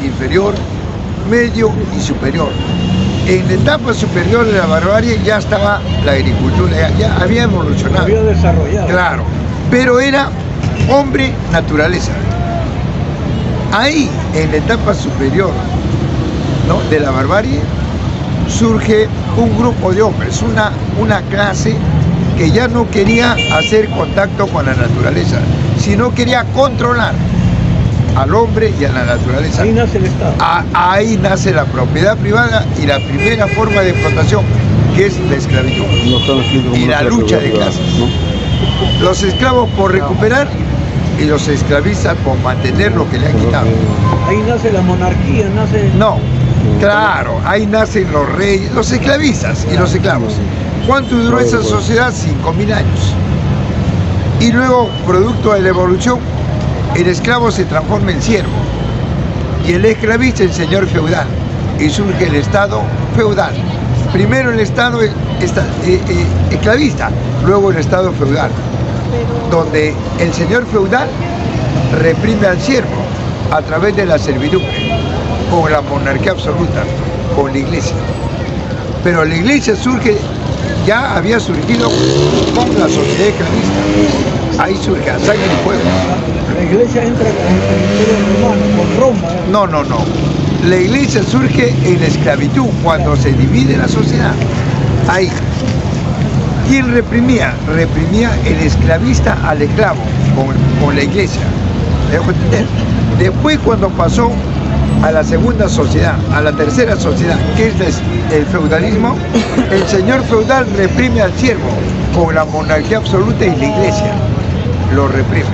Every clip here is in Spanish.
inferior, medio y superior. En la etapa superior de la barbarie ya estaba la agricultura, ya había evolucionado. Había desarrollado. Claro, pero era hombre naturaleza. Ahí, en la etapa superior, ¿no?, de la barbarie, surge un grupo de hombres, una clase que ya no quería hacer contacto con la naturaleza, sino quería controlar al hombre y a la naturaleza. Ahí nace el Estado. Ahí nace la propiedad privada y la primera forma de explotación, que es la esclavitud y la lucha de clases, ¿no? Los esclavos por recuperar y los esclavistas por mantener lo que le han quitado. Ahí nace la monarquía, nace... No, claro, ahí nacen los reyes, los esclavistas y los esclavos. ¿Cuánto duró esa sociedad? 5.000 años. Y luego, producto de la evolución, el esclavo se transforma en siervo y el esclavista en señor feudal, y surge el Estado feudal. Primero el Estado esclavista, luego el Estado feudal, donde el señor feudal reprime al siervo a través de la servidumbre, con la monarquía absoluta, con la iglesia. Pero la iglesia surge, ya había surgido con la sociedad esclavista. Ahí surge a sangre y fuego. La iglesia entra con el Imperio Romano, con Roma. No. La iglesia surge en la esclavitud, cuando se divide la sociedad. Ahí. ¿Quién reprimía? Reprimía el esclavista al esclavo, con la iglesia. ¿Me dejo entender? Después, cuando pasó a la segunda sociedad, a la tercera sociedad, que es el feudalismo, el señor feudal reprime al siervo con la monarquía absoluta y la iglesia lo reprime.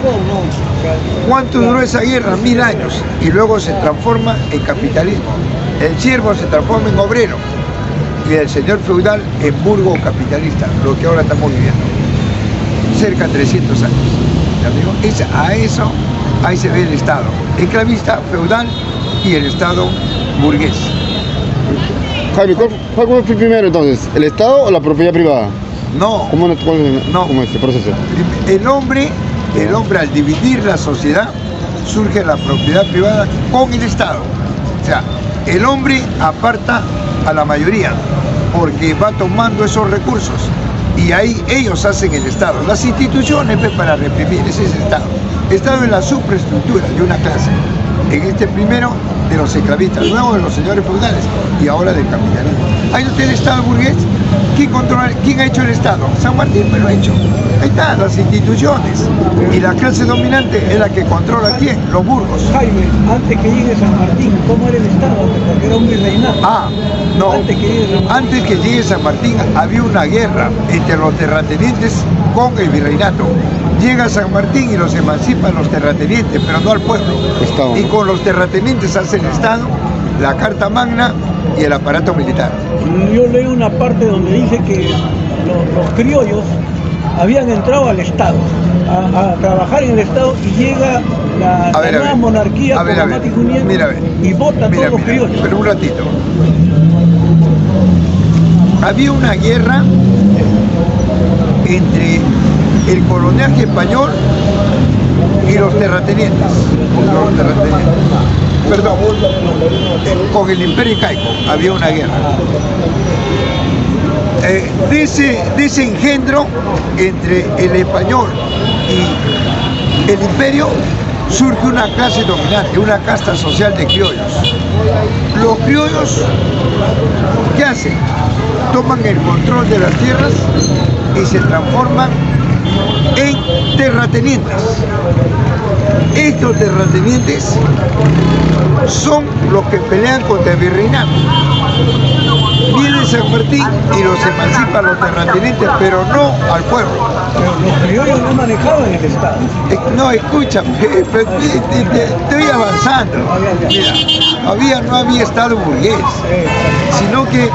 ¿Cuánto duró esa guerra? 1000 años, y luego se transforma en capitalismo. El siervo se transforma en obrero y el señor feudal en burgo capitalista, lo que ahora estamos viviendo. Cerca de 300 años. Ahí se ve el Estado esclavista, feudal y el Estado burgués. Jaime, ¿cuál fue primero entonces? ¿El Estado o la propiedad privada? No. ¿Cómo es este proceso? El hombre al dividir la sociedad, surge la propiedad privada con el Estado. O sea, el hombre aparta a la mayoría porque va tomando esos recursos y ahí ellos hacen el Estado. Las instituciones para reprimir, ese es el Estado. Estado es la superestructura de una clase. En este primero de los esclavistas, luego de los señores feudales y ahora del capitalismo. Ahí no está el Estado burgués. ¿Quién ha hecho el Estado? San Martín me lo ha hecho. Ahí están las instituciones. Y la clase dominante es la que controla ¿quién? Los burgos. Jaime, antes que llegue San Martín, ¿cómo era el Estado? Porque era un virreinato. No. Antes que llegue San Martín Había una guerra entre los terratenientes con el virreinato. Llega San Martín y los emancipan los terratenientes, pero no al pueblo. Y con los terratenientes hace el Estado, la Carta Magna y el aparato militar. Yo leo una parte donde dice que los criollos habían entrado al Estado, a trabajar en el Estado, y llega la nueva monarquía y vota a todos los criollos. Pero un ratito. Había una guerra entre el coloniaje español y los terratenientes. Perdón, con el Imperio Incaico había una guerra. De ese engendro entre el español y el imperio surge una clase dominante, una casta social de criollos. Los criollos, ¿qué hacen? Toman el control de las tierras y se transforman en terratenientes. Estos terratenientes son los que pelean contra el virreinato. Viene San Martín y los emancipa a los terratenientes, pero no al pueblo. Pero los criollos no manejaban el Estado. No, escúchame, estoy avanzando. Mira, no había Estado burgués, sino que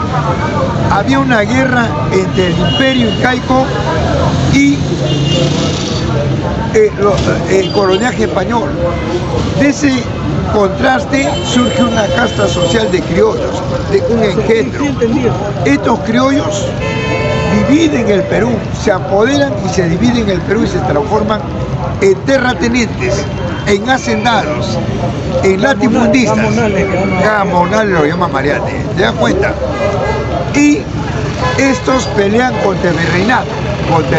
había una guerra entre el Imperio Incaico y el coloniaje español. De ese contraste surge una casta social de criollos, de un engendro. Estos criollos dividen el Perú, se apoderan y se dividen el Perú y se transforman en terratenientes, en hacendados, en latifundistas, gamonales lo llama Mariate, ¿te das cuenta? Y estos pelean contra el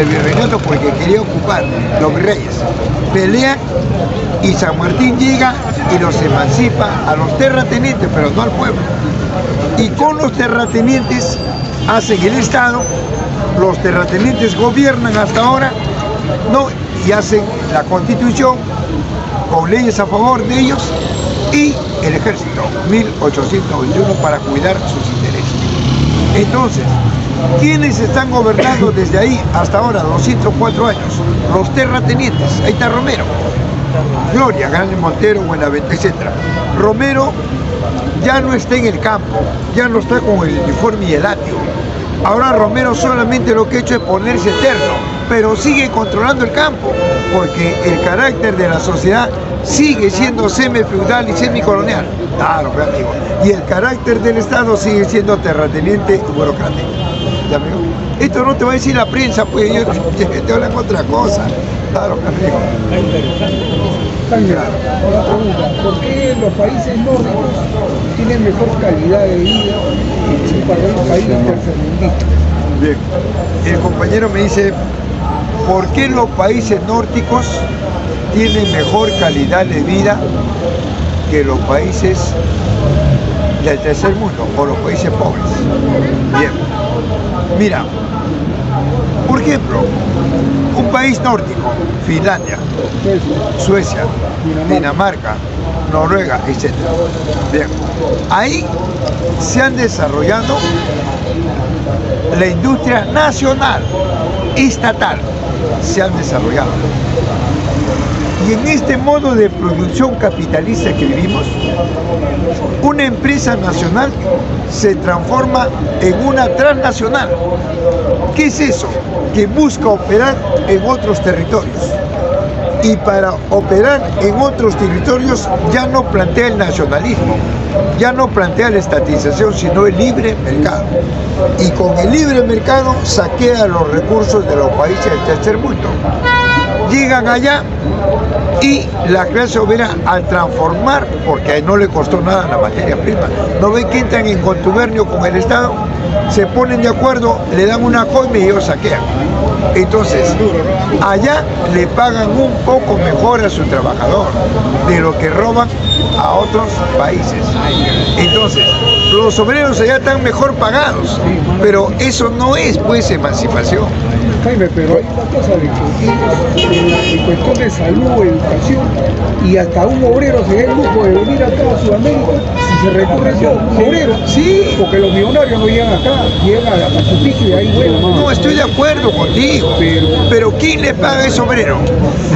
virreinato porque quería ocupar los virreyes. Pelean y San Martín llega y los emancipa a los terratenientes, pero no al pueblo. Y con los terratenientes hacen el Estado, los terratenientes gobiernan hasta ahora, ¿no? Y hacen la Constitución con leyes a favor de ellos y el ejército, 1821, para cuidar sus intereses. Entonces, ¿quiénes están gobernando desde ahí hasta ahora, 204 años? Los terratenientes. Ahí está Romero, Gloria, Grande Montero, Buenaventura, etc. Romero ya no está en el campo, ya no está con el uniforme y el látigo. Ahora Romero solamente lo que ha hecho es ponerse eterno, pero sigue controlando el campo, porque el carácter de la sociedad sigue siendo semi-feudal y semi-colonial. Claro, amigo. Y el carácter del Estado sigue siendo terrateniente y burocrático. ¿Ya, amigo? Esto no te va a decir la prensa, pues ellos te hablan otra cosa. Claro, amigo. Claro. Una pregunta, ¿por qué los países nórdicos tienen mejor calidad de vida que los países tercermundistas? Bien, el compañero me dice, ¿por qué los países nórdicos tienen mejor calidad de vida que los países del tercer mundo o los países pobres? Bien, mira, por ejemplo, un país nórdico, Finlandia, Suecia, Dinamarca, Noruega, etc. Bien, ahí se han desarrollado la industria nacional, estatal, se han desarrollado. Y en este modo de producción capitalista que vivimos, una empresa nacional se transforma en una transnacional. ¿Qué es eso? Que busca operar en otros territorios. Y para operar en otros territorios ya no plantea el nacionalismo, ya no plantea la estatización, sino el libre mercado. Y con el libre mercado saquea los recursos de los países del tercer mundo. Llegan allá y la clase obrera, al transformar, porque ahí no le costó nada la materia prima, no ven que entran en contubernio con el Estado, se ponen de acuerdo, le dan una coima y ellos saquean. Entonces, allá le pagan un poco mejor a su trabajador de lo que roban a otros países. Entonces, los obreros allá están mejor pagados, pero eso no es, pues, emancipación. Jaime, pero hay una cosa de que en cuestión de salud, educación, y hasta un obrero se da el lujo de venir acá a Sudamérica, si se recurre a un obrero, sí, porque los millonarios no llegan acá, llegan a Machu y ahí vuelan. No, estoy de acuerdo contigo, pero ¿quién le paga a ese obrero?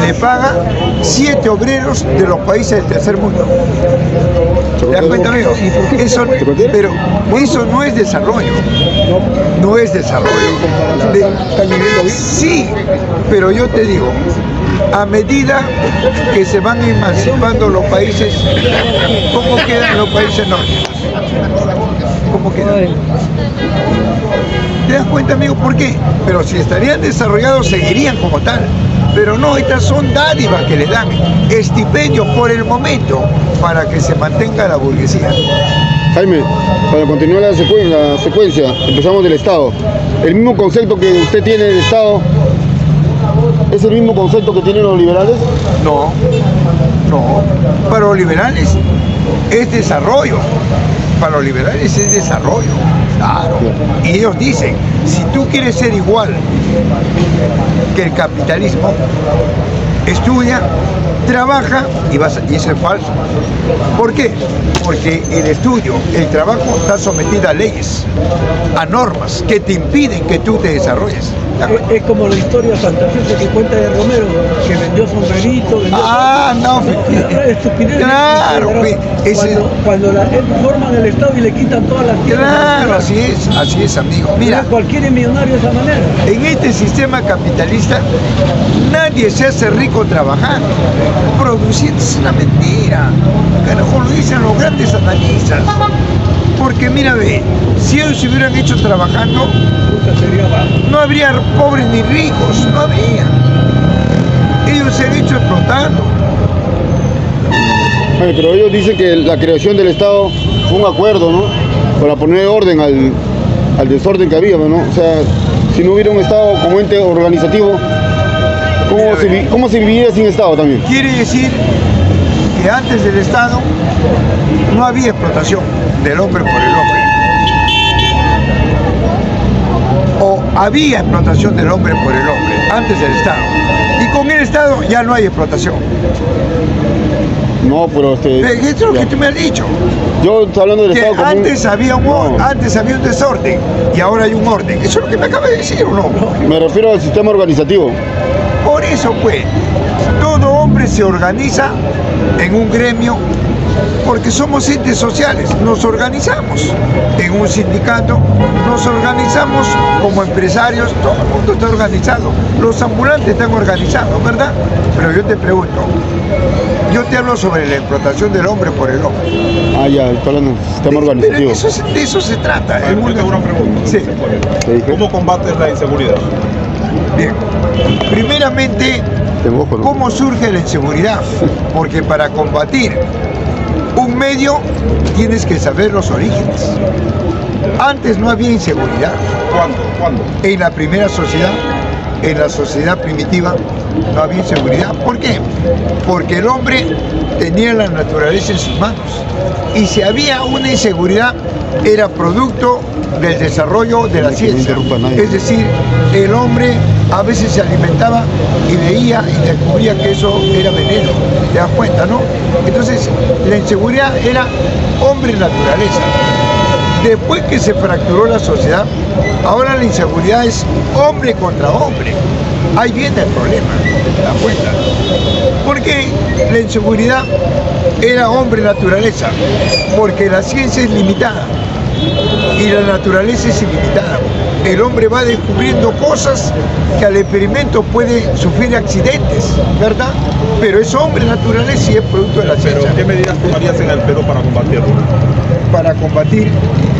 Le paga 7 obreros de los países del tercer mundo. ¿Te das cuenta, amigo? Eso, pero eso no es desarrollo. No es desarrollo. Sí, pero yo te digo, a medida que se van emancipando los países, ¿cómo quedan los países nórdicos? ¿Cómo quedan? ¿Te das cuenta, amigo? ¿Por qué? Pero si estarían desarrollados, seguirían como tal. Pero no, estas son dádivas que les dan, estipendios por el momento, para que se mantenga la burguesía. Jaime, para continuar la secuencia, empezamos del Estado. ¿El mismo concepto que usted tiene del Estado es el mismo concepto que tienen los liberales? No, no. Para los liberales es desarrollo. Para los liberales es desarrollo. Claro. Y ellos dicen, si tú quieres ser igual que el capitalismo, estudia, trabaja y eso es falso. ¿Por qué? Porque el estudio, el trabajo está sometido a leyes, a normas que te impiden que tú te desarrolles. Es como la historia fantasiosa que cuenta de Romero, que vendió sombrerito, vendió... no. Estupidez. Claro, cuando forman el Estado y le quitan todas las tierras. Claro, así es, amigo. Mira, cualquier millonario de esa manera. En este sistema capitalista, nadie se hace rico trabajando. Produciendo es una mentira. Carajo, lo dicen los grandes analistas. Porque mira, ve, si ellos se hubieran hecho trabajando, no habría pobres ni ricos, no habría. Ellos se han hecho explotando. Ay, pero ellos dicen que la creación del Estado fue un acuerdo, ¿no? Para poner orden al desorden que había, ¿no? O sea, si no hubiera un Estado como ente organizativo, ¿cómo se viviría sin Estado también? Quiere decir que antes del Estado no había explotación del hombre por el hombre. O había explotación del hombre por el hombre antes del Estado. Y con el Estado ya no hay explotación. No, pero eso es lo que tú me has dicho. Yo estoy hablando del Estado como antes había un desorden y ahora hay un orden. Eso es lo que me acaba de decir, ¿o no? Me refiero al sistema organizativo. Por eso, pues, todo hombre se organiza en un gremio porque somos entes sociales, nos organizamos en un sindicato, nos organizamos como empresarios, todo el mundo está organizado, los ambulantes están organizados, ¿verdad? Pero yo te pregunto, yo te hablo sobre la explotación del hombre por el hombre. Ah, ya, estoy hablando del sistema organizativo. De eso se trata. Yo tengo una pregunta. Sí. ¿Cómo combates la inseguridad? Bien, primeramente, ¿cómo surge la inseguridad? Porque para combatir un medio tienes que saber los orígenes. Antes no había inseguridad. ¿Cuándo? En la primera sociedad, en la sociedad primitiva, no había inseguridad. ¿Por qué? Porque el hombre tenía la naturaleza en sus manos. Y si había una inseguridad, era producto del desarrollo de la ciencia. Es decir, el hombre a veces se alimentaba y veía y descubría que eso era veneno. ¿Te das cuenta, no? Entonces, la inseguridad era hombre-naturaleza. Después que se fracturó la sociedad, ahora la inseguridad es hombre contra hombre. Ahí viene el problema, ¿te das cuenta? Porque la inseguridad era hombre-naturaleza, porque la ciencia es limitada y la naturaleza es ilimitada. El hombre va descubriendo cosas que al experimento puede sufrir accidentes, ¿verdad? Pero es hombre-naturaleza y es producto de la ciencia. ¿Pero qué medidas tomarías en el Perú para combatirlo? Para combatir,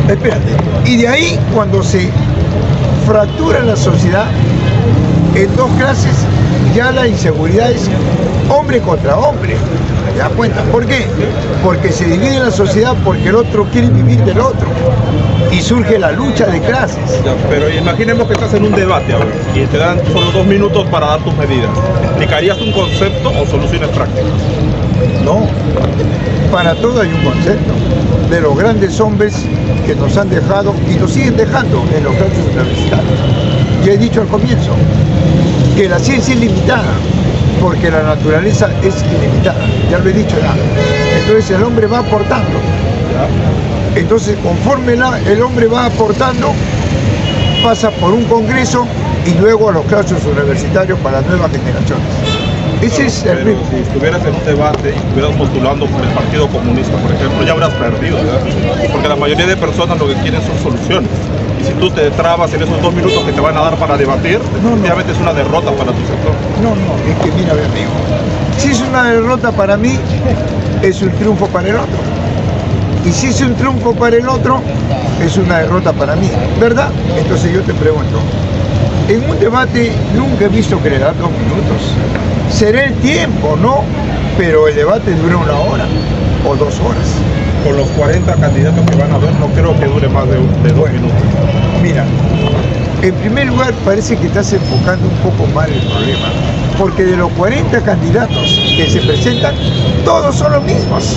espérate, y de ahí cuando se fractura la sociedad en dos clases, ya la inseguridad es hombre contra hombre. ¿Te das cuenta? ¿Por qué? Porque se divide la sociedad porque el otro quiere vivir del otro y surge la lucha de clases. Ya, pero imaginemos que estás en un debate ahora y te dan solo 2 minutos para dar tus medidas. ¿Explicarías un concepto o soluciones prácticas? No, para todo hay un concepto de los grandes hombres que nos han dejado y nos siguen dejando en los campus universitarios. Ya he dicho al comienzo que la ciencia es limitada porque la naturaleza es ilimitada, ya lo he dicho ya. Entonces el hombre va aportando. Entonces conforme el hombre va aportando, pasa por un congreso y luego a los claustros universitarios para las nuevas generaciones. Ese es el ritmo. Si estuvieras en un debate y estuvieras postulando por el Partido Comunista, por ejemplo, ya habrás perdido, ¿verdad? Porque la mayoría de personas lo que quieren son soluciones. Y si tú te trabas en esos 2 minutos que te van a dar para debatir, definitivamente es una derrota para tu sector. No, es que mira, mi amigo, si es una derrota para mí, es un triunfo para el otro. Y si es un triunfo para el otro, es una derrota para mí, ¿verdad? Entonces yo te pregunto, en un debate nunca he visto que le dan 2 minutos. Será el tiempo, ¿no? Pero el debate dura 1 hora o 2 horas. Con los 40 candidatos que van a ver, no creo que dure más de 2 minutos. Mira, en primer lugar parece que estás enfocando un poco mal el problema, porque de los 40 candidatos que se presentan, todos son los mismos.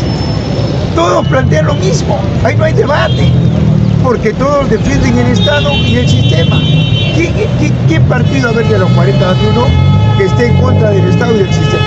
Todos plantean lo mismo. Ahí no hay debate, porque todos defienden el Estado y el sistema. ¿Qué partido, a ver, de los 40 hay uno que esté en contra del Estado y del sistema?